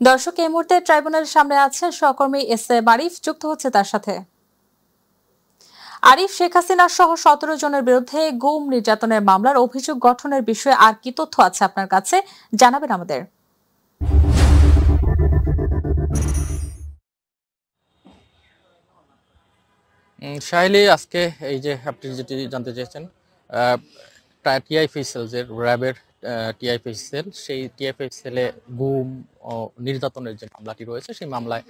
দর্শক এই মুহূর্তে ট্রাইব্যুনালের সামনে আছেন সহকর্মী এস এ আরিফ, যুক্ত হচ্ছে তার সাথে। আরিফ, শেখ হাসিনা সহ 17 জনের বিরুদ্ধে গুম নির্যাতনের মামলার অভিযোগ গঠনের বিষয়ে আর কি তথ্য আছে আপনার কাছে, জানাবেন আমাদের। শাইলি, আজকে এই যে আপনি যেটি জানতে চেয়েছেন, টিআইফি সেল যে র্যাবের টিআইফি সেল, সেই টিআইফি সেলে গুম ও নির্যাতনের যে মামলাটি রয়েছে, সেই মামলায়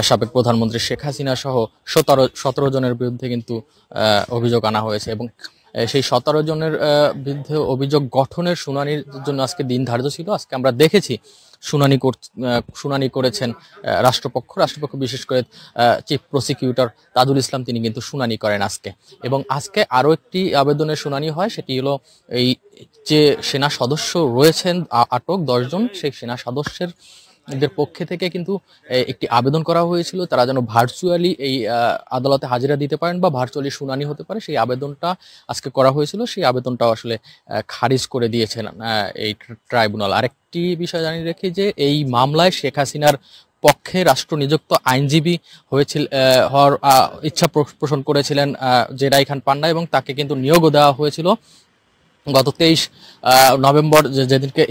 সাবেক প্রধানমন্ত্রী শেখ হাসিনা সহ 17 জনের বিরুদ্ধে কিন্তু অভিযোগ আনা হয়েছে এবং সেই 17 জনের বিরুদ্ধে অভিযোগ গঠনের শুনানির জন্য আজকে দিন ধার্য ছিল। আজকে আমরা দেখেছি শুনানি করেছেন রাষ্ট্রপক্ষ বিশেষ করে চিফ প্রসিকিউটর তাজুল ইসলাম, তিনি কিন্তু শুনানি করেন আজকে। এবং আজকে আরো একটি আবেদনের শুনানি হয়, সেটি হলো এই যে সেনা সদস্য রয়েছেন আটক 10 জন, সেই সেনা সদস্যের দের পক্ষে থেকে কিন্তু একটি আবেদন করা হয়েছিল তারা যেন ভার্চুয়ালি এই আদালতে হাজিরা দিতে পারেন বা ভার্চুয়ালি শুনানি হতে পারে। সেই আবেদনটা আজকে করা হয়েছিল, সেই আবেদনটাও আসলে খারিজ করে দিয়েছেন এই ট্রাইব্যুনাল। আরেকটি বিষয় জানিয়ে রেখি যে এই মামলায় শেখ হাসিনার পক্ষে রাষ্ট্র নিযুক্ত আইনজীবী হওয়ার ইচ্ছা পোষণ করেছিলেন জেরাই খান পান্না, এবং তাকে কিন্তু নিয়োগও দেওয়া হয়েছিল গত 23 নভেম্বর, যেদিনকে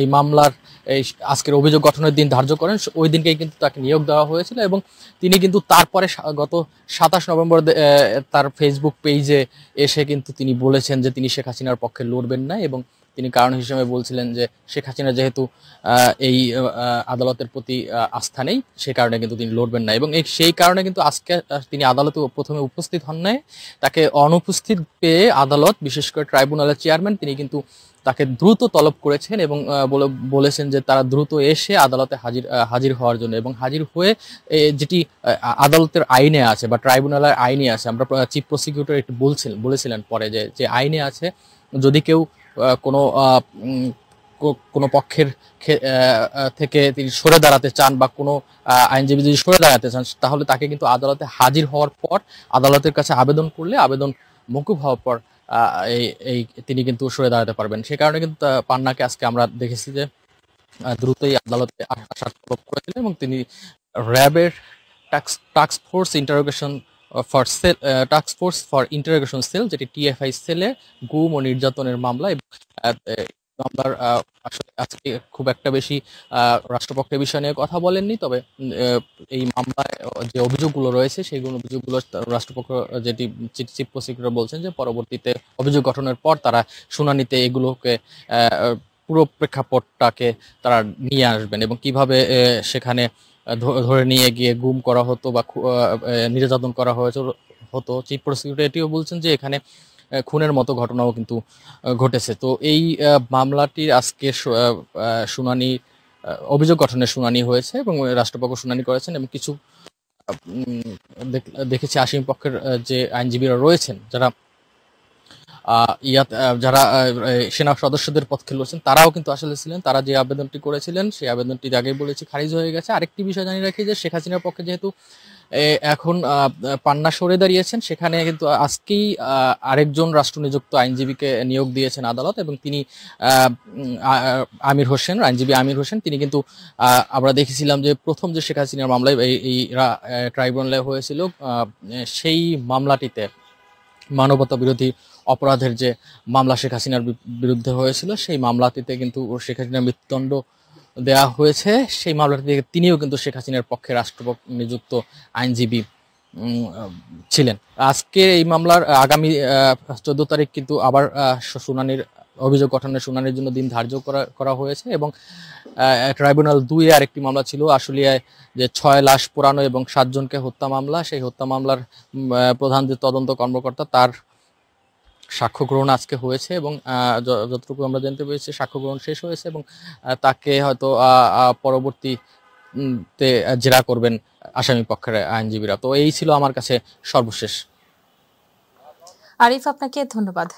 এই মামলার আজকের অভিযোগ গঠনের দিন ধার্য করেন, ওই দিনকেই কিন্তু তাকে নিয়োগ দেওয়া হয়েছিল। এবং তিনি কিন্তু তারপরে গত 27 নভেম্বর তার ফেসবুক পেজে এসে কিন্তু তিনি বলেছেন যে তিনি শেখ হাসিনার পক্ষে লড়বেন না, এবং তিনি কারণ হিসেবে বলছিলেন যে শেখ হাসিনা যেহেতু এই আদালতের প্রতি আস্থা নেই, সে কারণে কিন্তু তিনি লড়বেন না। এবং সেই কারণে কিন্তু আজকে তিনি আদালতে প্রথমে উপস্থিত হন নাই, তাকে অনুপস্থিত পেয়ে আদালত, বিশেষ করে ট্রাইব্যুনালের চেয়ারম্যান, তিনি কিন্তু তাকে দ্রুত তলব করেছেন এবং বলেছেন যে তারা দ্রুত এসে আদালতে হাজির হওয়ার জন্য। এবং হাজির হয়ে যেটি আদালতের আইনে আছে বা ট্রাইব্যুনালের আইনে আছে, আমরা চিফ প্রসিকিউটর একটু বলেছিলেন পরে যে আইনে আছে, যদি কেউ কোনো পক্ষের থেকে তিনি সরে দাঁড়াতে চান বা কোনো আইনজীবী যদি সরে দাঁড়াতে চান, তাহলে তাকে কিন্তু আদালতে হাজির হওয়ার পর আদালতের কাছে আবেদন করলে আবেদন মকুব হওয়ার পর এই তিনি কিন্তু সরে দাঁড়াতে পারবেন। সে কারণে কিন্তু পান্নাকে আজকে আমরা দেখেছি যে দ্রুতই আদালতে আসার তলব করেছিলেন, এবং তিনি র্যাবের task force for interrogation sell, যেটি টিএফআই সেলে গুম ও নির্যাতনের মামলা, এবং মামলার আসলে আজকে খুব একটা বেশি রাষ্ট্রপক্ষের বিষয় নিয়ে কথা বলেননি। তবে এই মামলায় যে অভিযোগগুলো রয়েছে, সেইগুলো অভিযোগগুলো রাষ্ট্রপক্ষ, যেটি চিফ প্রসিকিউটর বলছেন যে পরবর্তীতে অভিযোগ গঠনের পর তারা শুনানিতে এগুলোকে পুরো প্রেক্ষাপটটাকে তারা নিয়ে আসবেন, এবং কিভাবে সেখানে ধরে নিয়ে গিয়ে গুম করা হতো বা নির্যাতন করা হতো। চিফ প্রসিকিউটর এটিও বলছেন যে এখানে খুনের মতো ঘটনাও কিন্তু ঘটেছে। তো এই মামলাটির আজকে শুনানি, অভিযোগ গঠনের শুনানি হয়েছে এবং রাষ্ট্রপক্ষ শুনানি করেছেন, এবং কিছু দেখেছি আসামি পক্ষের যে আইনজীবীরা রয়েছেন, যারা সেনা সদস্যদের পক্ষে লড়ছেন, তারাও কিন্তু আসলে ছিলেন। তারা যে আবেদনটি করেছিলেন, সেই আবেদনটি আগেই বলেছি খারিজ হয়ে গেছে। আরেকটি বিষয় জানিয়ে রাখি যে শেখ হাসিনার পক্ষে যেহেতু এখন পান্না সরে দাঁড়িয়েছেন, সেখানে কিন্তু আজকেই আরেকজন রাষ্ট্র নিযুক্ত আইনজীবীকে নিয়োগ দিয়েছেন আদালত, এবং তিনি আইনজীবী আমির হোসেন, তিনি কিন্তু আমরা দেখেছিলাম যে প্রথম যে শেখ হাসিনার মামলায় এই ট্রাইব্যুনালে হয়েছিল, সেই মামলাটিতে মানবতা বিরোধী অপরাধের যে মামলা শেখ হাসিনার বিরুদ্ধে হয়েছিল, সেই মামলাটিতে কিন্তু শেখ হাসিনার মৃত্যুদণ্ড দেওয়া হয়েছে। সেই মামলাটিতে তিনিও কিন্তু শেখ হাসিনার পক্ষে রাষ্ট্রপক্ষ নিযুক্ত আইনজীবী ছিলেন। আজকে এই মামলার আগামী 14 তারিখ কিন্তু আবার অভিযোগ গঠনের শুনানির জন্য দিন ধার্য করা হয়েছে। এবং ট্রাইব্যুনাল 2-এ আরেকটি মামলা ছিল আশুলিয়ায়, যে 6 লাশ পোড়ানো এবং 7 জনকে হত্যা মামলা, সেই হত্যা মামলার প্রধান যে তদন্ত কর্মকর্তা, তার সাক্ষ্য গ্রহণ আজকে হয়েছে, এবং যতটুকু আমরা জানতে পেরেছি সাক্ষ্য গ্রহণ শেষ হয়েছে, এবং তাকে হয়তো পরবর্তীতে জেরা করবেন আসামি পক্ষের আইনজীবীরা। তো এই ছিল আমার কাছে সর্বশেষ। আরিফ, আপনাকে ধন্যবাদ।